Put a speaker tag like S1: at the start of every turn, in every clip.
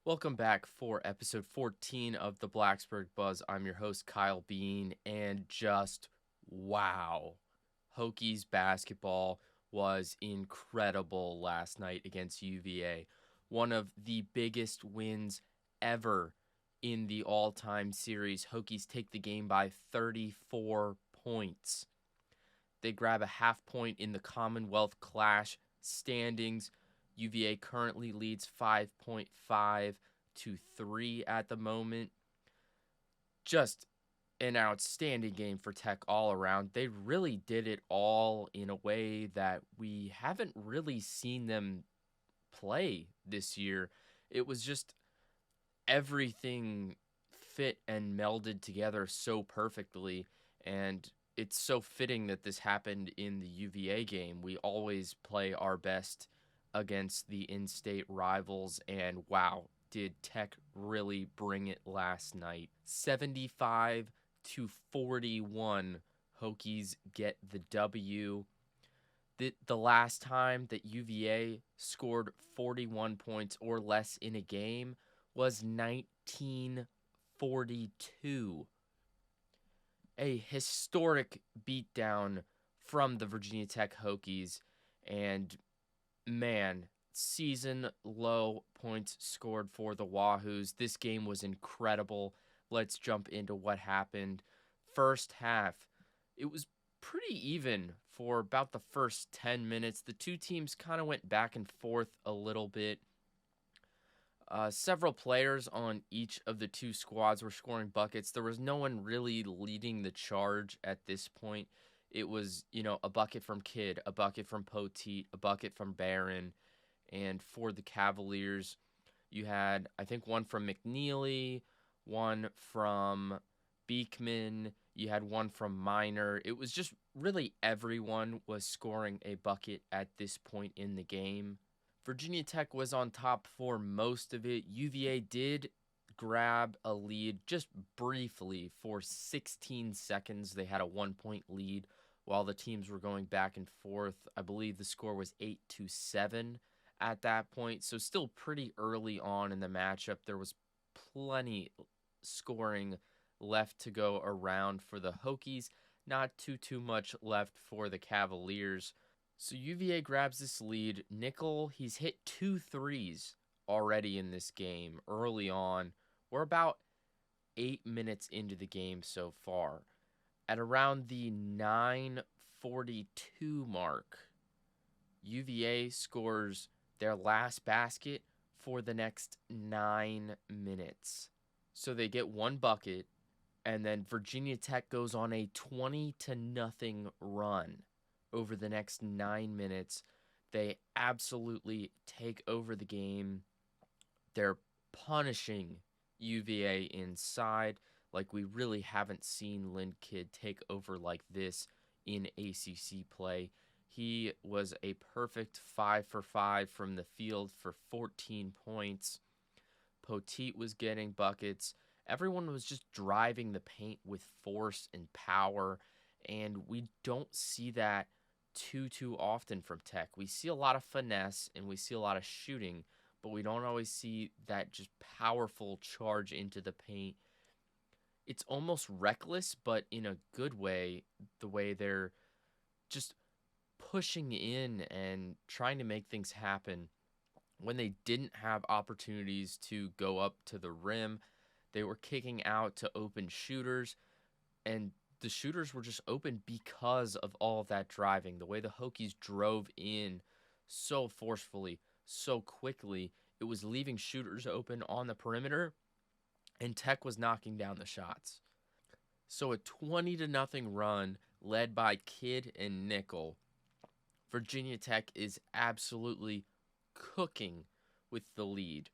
S1: Welcome back for episode 14 of the Blacksburg Buzz. I'm your host, Kyle Bean, and just wow. Hokies basketball was incredible last night against UVA. One of the biggest wins ever in the all time series. Hokies take the game by 34 points. They grab a half point in the Commonwealth Clash standings. UVA currently leads 5.5 to 3 at the moment. Just an outstanding game for Tech all around. They really did it all in a way that we haven't really seen them play this year. It was just everything fit and melded together so perfectly, and it's so fitting that this happened in the UVA game. We always play our best against the in-state rivals, and wow, did Tech really bring it last night. 75 to 41, Hokies get the W. The last time that UVA scored 41 points or less in a game was 1942. A historic beatdown from the Virginia Tech Hokies, and man, season low points scored for the Wahoos. This game was incredible. Let's jump into what happened. First half, it was pretty even for about the first 10 minutes. The two teams kind of went back and forth a little bit. Several players on each of the two squads were scoring buckets. There was no one really leading the charge at this point. It was, a bucket from Kidd, a bucket from Poteet, a bucket from Barron. And for the Cavaliers, you had, I think, one from McNeely, one from Beekman. You had one from Minor. It was just really everyone was scoring a bucket at this point in the game. Virginia Tech was on top for most of it. UVA did grab a lead just briefly for 16 seconds. They had a 1-point lead while the teams were going back and forth. I believe the score was 8-7 at that point. So still pretty early on in the matchup. There was plenty scoring left to go around for the Hokies. Not too much left for the Cavaliers. So UVA grabs this lead. Nickel, he's hit 2 threes already in this game early on. We're about 8 minutes into the game so far. At around the 9:42 mark, UVA scores their last basket for the next 9 minutes. So they get one bucket, and then Virginia Tech goes on a 20-0 run. Over the next 9 minutes, they absolutely take over the game. They're punishing UVA inside like we really haven't seen Lynn Kidd take over like this in ACC play. He was a perfect 5 for 5 from the field for 14 points. Poteet was getting buckets. Everyone was just driving the paint with force and power, and we don't see that too often from Tech. We see a lot of finesse and we see a lot of shooting, but we don't always see that just powerful charge into the paint. It's almost reckless, but in a good way, the way they're just pushing in and trying to make things happen. When they didn't have opportunities to go up to the rim, they were kicking out to open shooters, and the shooters were just open because of all of that driving. The way the Hokies drove in so forcefully, so quickly, it was leaving shooters open on the perimeter, and Tech was knocking down the shots. So a 20-0 run led by Kidd and Nickel. Virginia Tech is absolutely cooking with the lead.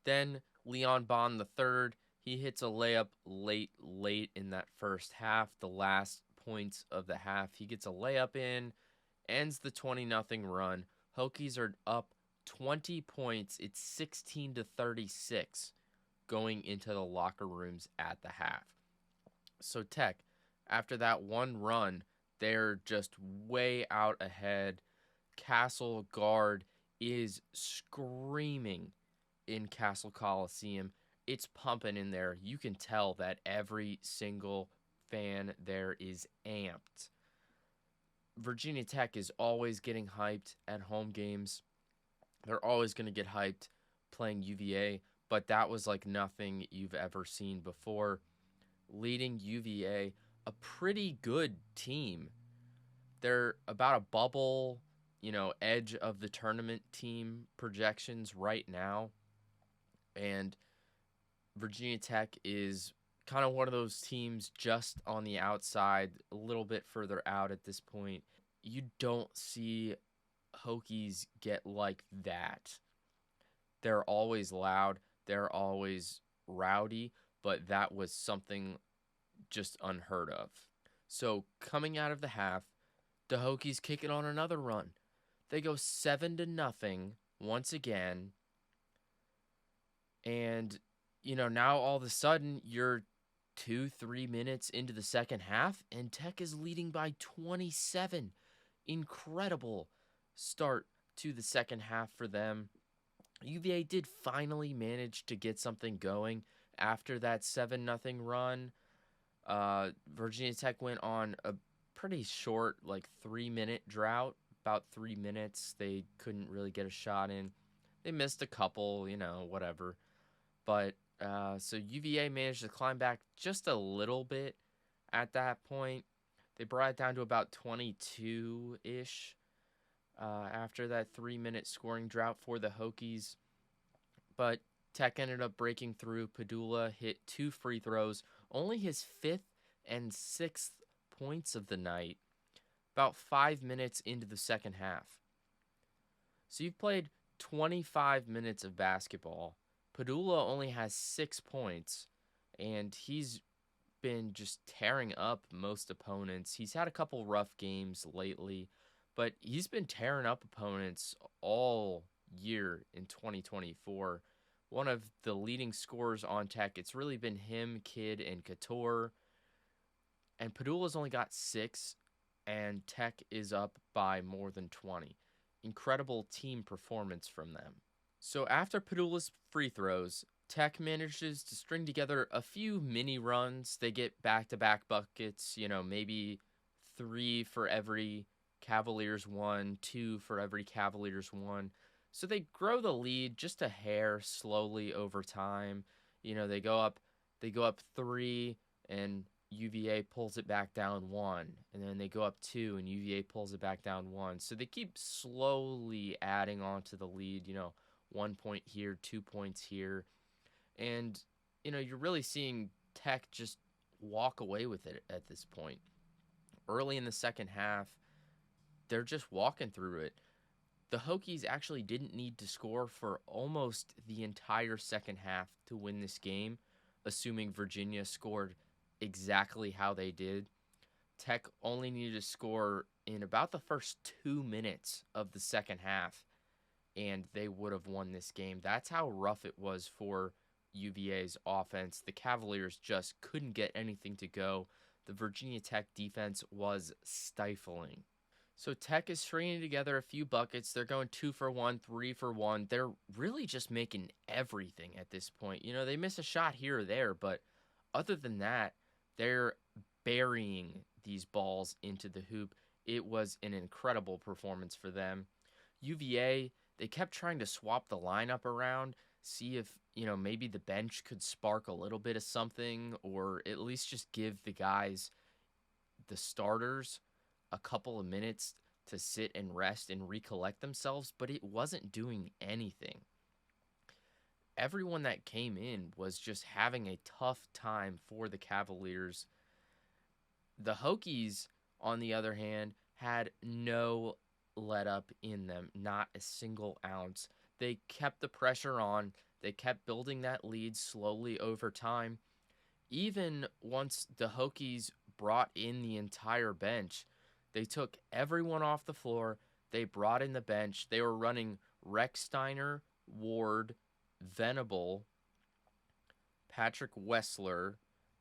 S1: Then Leon Bond III, he hits a layup late in that first half, the last points of the half. He gets a layup in, ends the 20-0 run. Hokies are up 20 points. It's 16-36 going into the locker rooms at the half. So Tech, after that one run, they're just way out ahead. Castle guard is screaming in Castle Coliseum. It's pumping in there. You can tell that every single fan there is amped. Virginia Tech is always getting hyped at home games. They're always going to get hyped playing UVA, but that was like nothing you've ever seen before. Leading UVA, a pretty good team. They're about a bubble, edge of the tournament team projections right now. And Virginia Tech is kind of one of those teams just on the outside, a little bit further out at this point. You don't see Hokies get like that. They're always loud, they're always rowdy, but that was something just unheard of. So coming out of the half, the Hokies kick it on another run. They go 7-0 once again. And, now all of a sudden you're 2-3 minutes into the second half and Tech is leading by 27. Incredible start to the second half for them. UVA did finally manage to get something going after that 7-0 run. Virginia Tech went on a pretty short, 3-minute drought, about 3 minutes. They couldn't really get a shot in. They missed a couple, whatever. But so UVA managed to climb back just a little bit at that point. They brought it down to about 22-ish after that 3-minute scoring drought for the Hokies. But Tech ended up breaking through. Padula hit 2 free throws, only his 5th and 6th points of the night, about 5 minutes into the second half. So you've played 25 minutes of basketball. Padula only has 6 points, and he's been just tearing up most opponents. He's had a couple rough games lately, but he's been tearing up opponents all year in 2024. One of the leading scorers on Tech. It's really been him, Kidd, and Couture. And Padula's only got 6, and Tech is up by more than 20. Incredible team performance from them. So after Padula's free throws, Tech manages to string together a few mini runs. They get back-to-back buckets, maybe 3 for every Cavaliers one, 2 for every Cavaliers one. So they grow the lead just a hair slowly over time. They go up 3, and UVA pulls it back down 1. And then they go up 2, and UVA pulls it back down 1. So they keep slowly adding on to the lead, 1 point here, 2 points here. And, you're really seeing Tech just walk away with it at this point. Early in the second half, they're just walking through it. The Hokies actually didn't need to score for almost the entire second half to win this game, assuming Virginia scored exactly how they did. Tech only needed to score in about the first 2 minutes of the second half, and they would have won this game. That's how rough it was for UVA's offense. The Cavaliers just couldn't get anything to go. The Virginia Tech defense was stifling. So Tech is stringing together a few buckets. They're going 2 for 1, 3 for 1. They're really just making everything at this point. They miss a shot here or there, but other than that, they're burying these balls into the hoop. It was an incredible performance for them. UVA, they kept trying to swap the lineup around, see if, maybe the bench could spark a little bit of something, or at least just give the guys, the starters, a couple of minutes to sit and rest and recollect themselves, but it wasn't doing anything. Everyone that came in was just having a tough time for the Cavaliers. The Hokies, on the other hand, had no let up in them, not a single ounce. They kept the pressure on. They kept building that lead slowly over time. Even once the Hokies brought in the entire bench, they took everyone off the floor. They brought in the bench. They were running Rechsteiner, Ward, Venable, Patrick Wessler,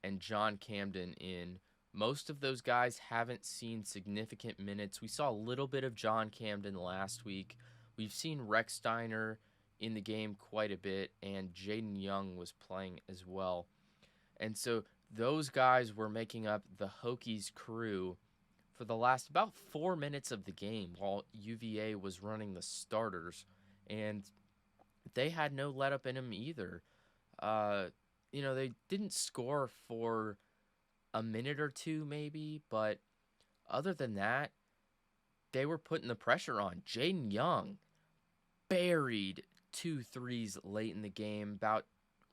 S1: and John Camden in. Most of those guys haven't seen significant minutes. We saw a little bit of John Camden last week. We've seen Rechsteiner, in the game quite a bit, and Jaden Young was playing as well. And so those guys were making up the Hokies crew for the last about 4 minutes of the game while UVA was running the starters. And they had no let up in them either. Uh, they didn't score for a minute or two, maybe, but other than that, they were putting the pressure on. Jaden Young buried 2 threes late in the game, about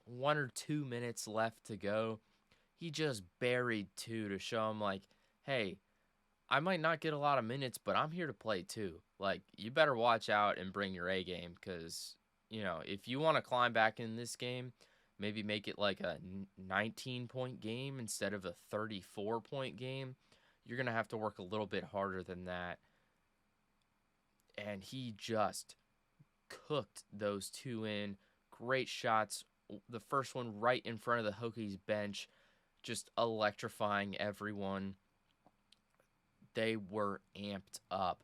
S1: 1 or 2 minutes left to go. He just buried two to show him, like, hey, I might not get a lot of minutes, but I'm here to play too. Like, you better watch out and bring your A game because, if you want to climb back in this game, maybe make it like a 19-point game instead of a 34-point game, you're going to have to work a little bit harder than that. And he just cooked those two in. Great shots. The first one right in front of the Hokies bench, just electrifying everyone. They were amped up.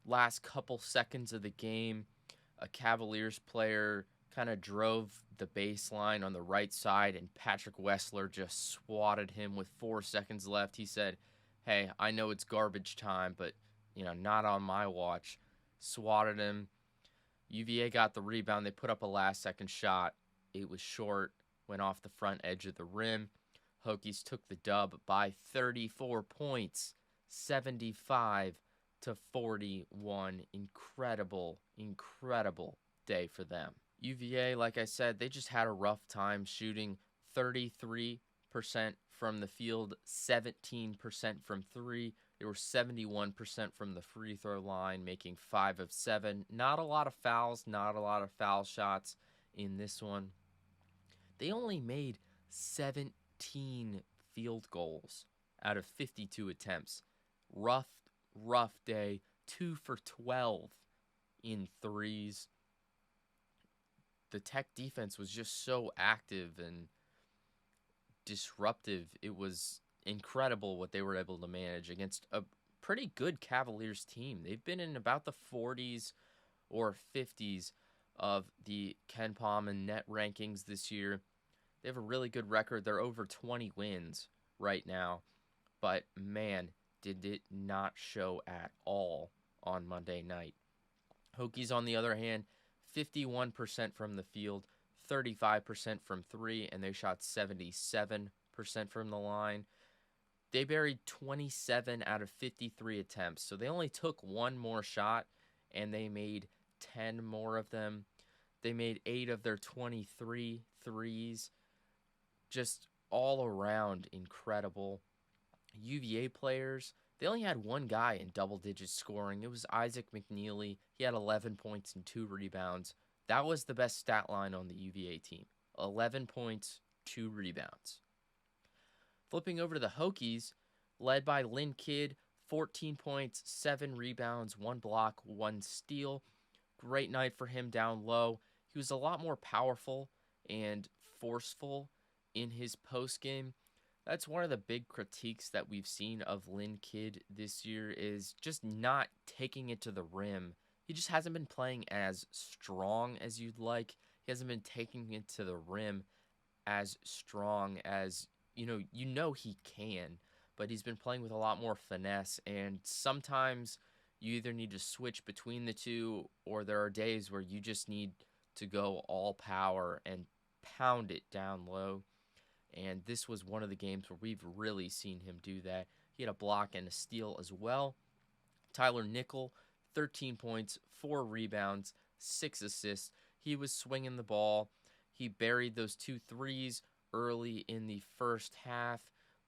S1: Last couple seconds of the game, a Cavaliers player kind of drove the baseline on the right side, and Patrick Wessler just swatted him with 4 seconds left. He said, hey, I know it's garbage time, but, not on my watch. Swatted him. UVA got the rebound. They put up a last-second shot. It was short, went off the front edge of the rim. Hokies took the dub by 34 points, 75-41. Incredible, incredible day for them. UVA, like I said, they just had a rough time shooting 33% from the field, 17% from three. They were 71% from the free throw line, making 5 of 7. Not a lot of fouls, not a lot of foul shots in this one. They only made 17 field goals out of 52 attempts. Rough day. 2 for 12 in threes. The Tech defense was just so active and disruptive. It was incredible what they were able to manage against a pretty good Cavaliers team. They've been in about the 40s or 50s of the KenPom and net rankings this year. They have a really good record. They're over 20 wins right now. But, man, did it not show at all on Monday night. Hokies, on the other hand, 51% from the field, 35% from three, and they shot 77% from the line. They buried 27 out of 53 attempts, so they only took one more shot, and they made 10 more of them. They made 8 of their 23 threes. Just all around incredible. UVA players, they only had one guy in double-digit scoring. It was Isaac McNeely. He had 11 points and 2 rebounds. That was the best stat line on the UVA team. 11 points, 2 rebounds. Flipping over to the Hokies, led by Lynn Kidd, 14 points, 7 rebounds, 1 block, 1 steal. Great night for him down low. He was a lot more powerful and forceful in his postgame. That's one of the big critiques that we've seen of Lynn Kidd this year, is just not taking it to the rim. He just hasn't been playing as strong as you'd like. He hasn't been taking it to the rim as strong as, you know he can, but he's been playing with a lot more finesse, and sometimes you either need to switch between the two, or there are days where you just need to go all power and pound it down low. And this was one of the games where we've really seen him do that. He had a block and a steal as well. Tyler Nickel, 13 points, 4 rebounds, 6 assists. He was swinging the ball. He buried those 2 threes early in the first half,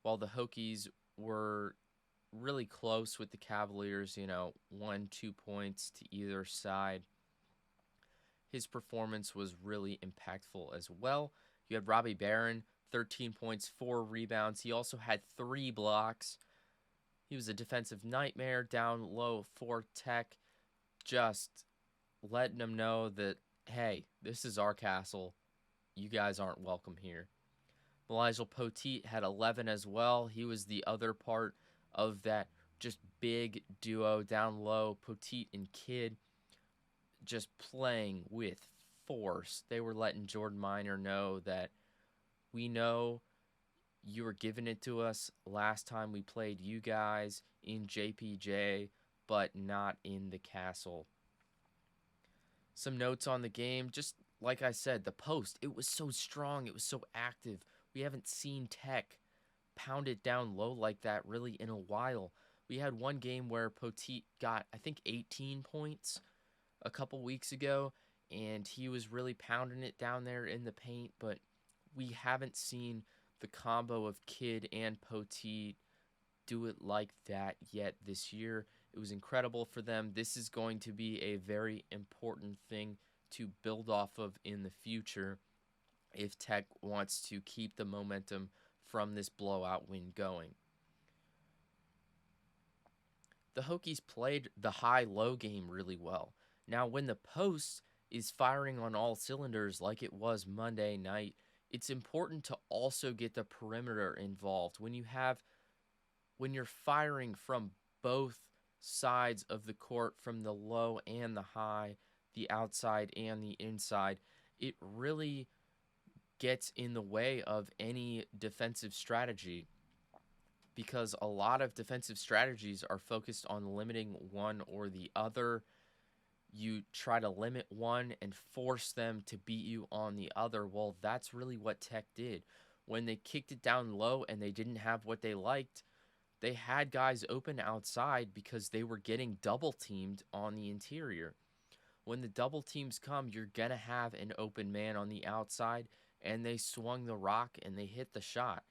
S1: while the Hokies were really close with the Cavaliers, 1-2 points to either side. His performance was really impactful as well. You had Robbie Barron, 13 points, 4 rebounds. He also had 3 blocks. He was a defensive nightmare down low for Tech, just letting them know that, hey, this is our castle. You guys aren't welcome here. Elijah Poteet had 11 as well. He was the other part of that just big duo down low, Poteet and Kidd. just playing with force. They were letting Jordan Minor know that we know you were giving it to us last time we played you guys in JPJ, but not in the castle. Some notes on the game, just like I said, the post, it was so strong, it was so active. We haven't seen Tech pound it down low like that really in a while. We had one game where Poteet got, I think, 18 points a couple weeks ago, and he was really pounding it down there in the paint, but we haven't seen the combo of Kid and Poteet do it like that yet this year. It was incredible for them. This is going to be a very important thing to build off of in the future if Tech wants to keep the momentum from this blowout win going. The Hokies played the high-low game really well. Now, when the post is firing on all cylinders like it was Monday night, it's important to also get the perimeter involved. When you're firing from both sides of the court, from the low and the high, the outside and the inside, it really gets in the way of any defensive strategy, because a lot of defensive strategies are focused on limiting one or the other. You try to limit one and force them to beat you on the other. Well, that's really what Tech did. When they kicked it down low and they didn't have what they liked, they had guys open outside because they were getting double teamed on the interior. When the double teams come, you're going to have an open man on the outside, and they swung the rock and they hit the shot.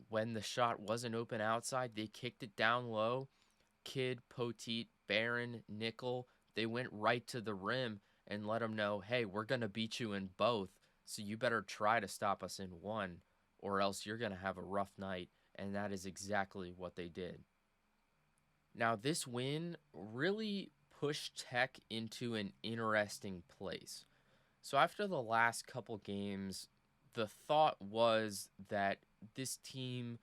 S1: When the shot wasn't open outside, they kicked it down low. Kid, Poteet, Barron, Nickel, they went right to the rim and let them know, hey, we're going to beat you in both, so you better try to stop us in one, or else you're going to have a rough night. And that is exactly what they did. Now, this win really pushed Tech into an interesting place. So after the last couple games, the thought was that this team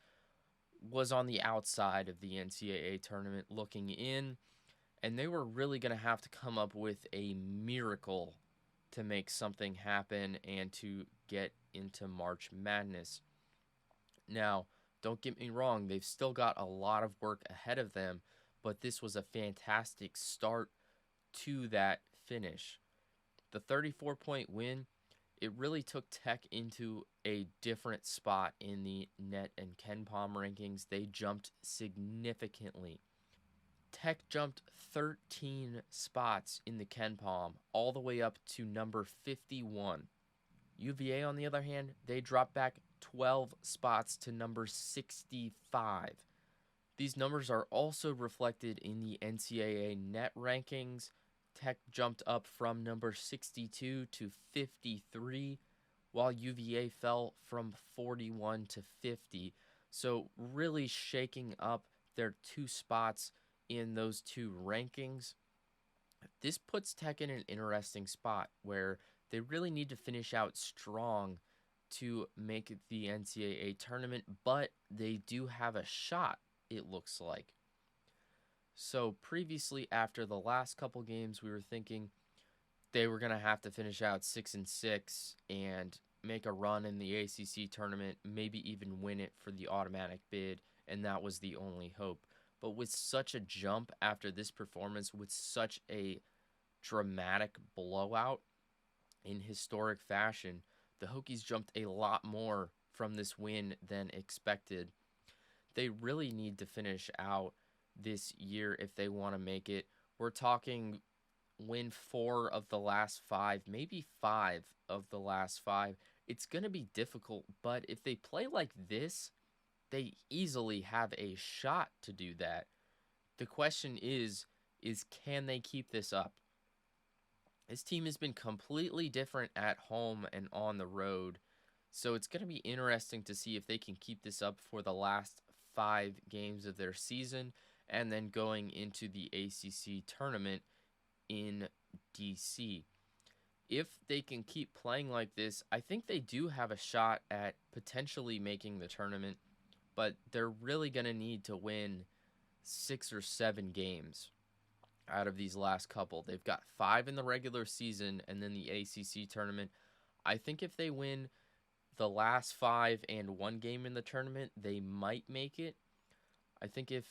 S1: was on the outside of the NCAA tournament looking in, and they were really going to have to come up with a miracle to make something happen and to get into March Madness. Now, don't get me wrong, they've still got a lot of work ahead of them, but this was a fantastic start to that finish. The 34-point win, it really took Tech into a different spot in the net and KenPom rankings. They jumped significantly. Tech jumped 13 spots in the KenPom, all the way up to number 51. UVA, on the other hand, they dropped back 12 spots to number 65. These numbers are also reflected in the NCAA net rankings. Tech jumped up from number 62 to 53, while UVA fell from 41 to 50. So really shaking up their 2 spots in those 2 rankings. This puts Tech in an interesting spot where they really need to finish out strong to make the NCAA tournament, but they do have a shot, it looks like. So previously, after the last couple games, we were thinking they were going to have to finish out 6-6 and make a run in the ACC tournament, maybe even win it for the automatic bid, and that was the only hope. But with such a jump after this performance, with such a dramatic blowout in historic fashion, the Hokies jumped a lot more from this win than expected. They really need to finish out this year if they want to make it. We're talking win 4 of the last 5, maybe 5 of the last 5. It's going to be difficult, but if they play like this, they easily have a shot to do that. The question is can they keep this up? This team has been completely different at home and on the road, so it's going to be interesting to see if they can keep this up for the last 5 games of their season and then going into the ACC tournament in DC. If they can keep playing like this, I think they do have a shot at potentially making the tournament, but they're really going to need to win 6 or 7 games. out of these last couple. They've got 5 in the regular season and then the ACC tournament. I think if they win the last 5 and 1 game in the tournament, they might make it. I think if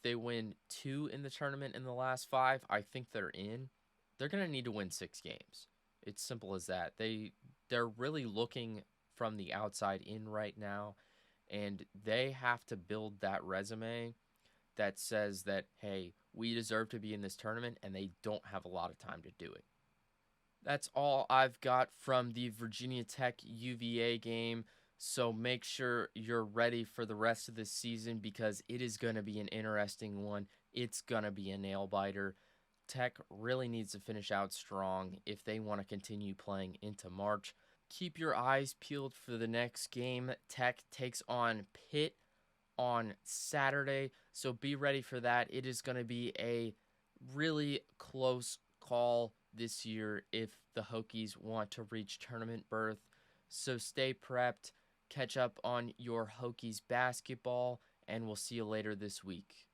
S1: they win 2 in the tournament in the last 5, I think they're in. They're going to need to win 6 games. It's simple as that. They're really looking from the outside in right now, and they have to build that resume that says that, hey, we deserve to be in this tournament, and they don't have a lot of time to do it. That's all I've got from the Virginia Tech UVA game. So make sure you're ready for the rest of the season because it is going to be an interesting one. It's going to be a nail biter. Tech really needs to finish out strong if they want to continue playing into March. Keep your eyes peeled for the next game. Tech takes on Pitt on Saturday, so be ready for that. It is going to be a really close call this year if the Hokies want to reach tournament berth. So stay prepped, catch up on your Hokies basketball, and we'll see you later this week.